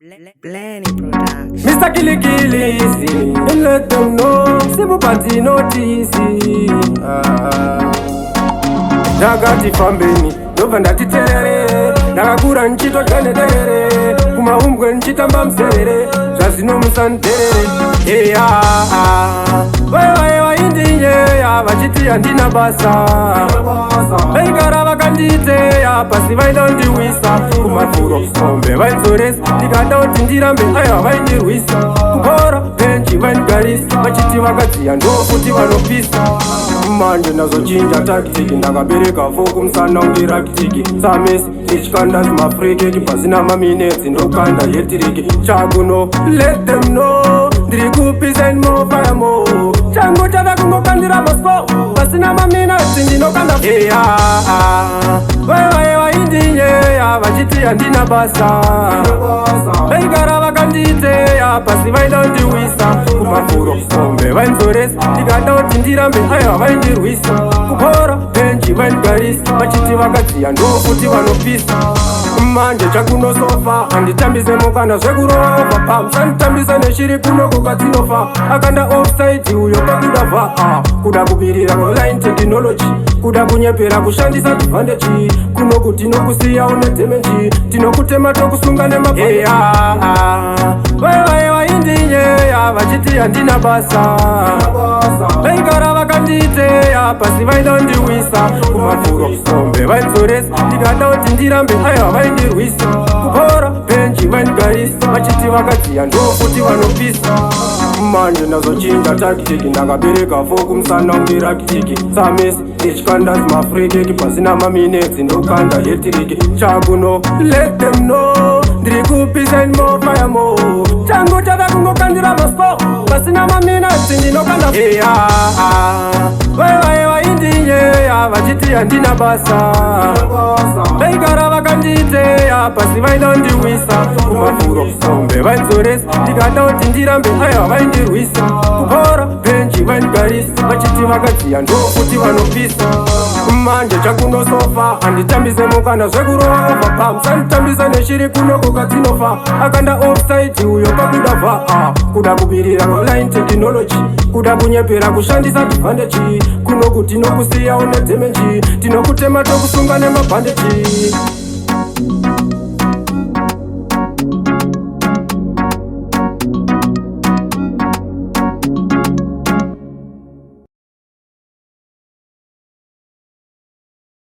Blenny Production. Mr. Killy Killy, and let them know. Simple party notice. Dagati fambeni, dovanda titerere. Nagakura nchito chanedere. Kumaumbwe nchitamba mserere. Zazino msantere. Wewe indinye vachiti andina basa. Veigara vakandite pasi vainondiwisa. Kumafuro sombe vainzoresa. Ndikadauti ndirambe aiva vaindirwisa. Kubora benchi vaingarisa. Vachiti vakadziya ndokuti vanopisa. Manje nazochinja tactic. Ndakabereka foku musana ungirakitiki. Samesi ichikandasi mafrikeki. Pasina maminetsi ndokanda yetiriki. Chakuno let them know. Ndiri kupisa in more fire more. Changu chada kungokandira maspo. Pasina maminetsi ndinokanda. Wewe indinye vachiti andina basa. Veigara vakandite pasi vainondiwisa. Kumafuro sombe vainzoresa. Ndikadauti ndirambe aiva vaindirwisa. Kubora benchi vaingarisa. Vachiti vakadziya ndokuti vanopisa. Manje chakunosofa anditambise mukana zvekurova pamusanditambise neshiri kunoko kwadzinofa. Akanda offside uyo pakudavha kuda kubirira online technology. Kuda kunyepera kushandisa advantage. Kunoku tinokusiya une damage. Tinokutema tokusunga nemabaya. Wewe indinye vachiti andina basa. Veigara vakandite pasi vainondiwisa. Kumafuro sombe vainzoresa. Ndikadauti ndirambe aiva vaindirwisa. Kubora benchi vaingarisa. Vachiti vakadziya ndokuti vanopisa. Manje nazochinja tactic. Ndakabereka foku musana ungirakitiki. Samesi ichikandasi mafrikeki. Pasina maminetsi ndokanda yetiriki. Chakuno let them know. Ndiri kupisa in more fire more. Changu chada kungokandira maspo. Pasina maminetsi ndinokanda. Wewe indinye vachiti andina basa. Veigara vakandite pasi vainondiwisa. Kumafuro sombe vainzoresa. Ndikadauti ndirambe aiva vaindirwisa. Kubora benchi vaingarisa. Vachiti vakadziya ndokuti vanopisa. Manje chakunosofa anditambise mukana zvekurova pamusanditambise neshiri kunoko kwadzinofa. Akanda offside uyo pakudavha kuda kubirira online technology. Kuda kunyepera kushandisa advantage. Kunoku tinokusiya une damage. Tinokutema tokusunga nemabhandeji.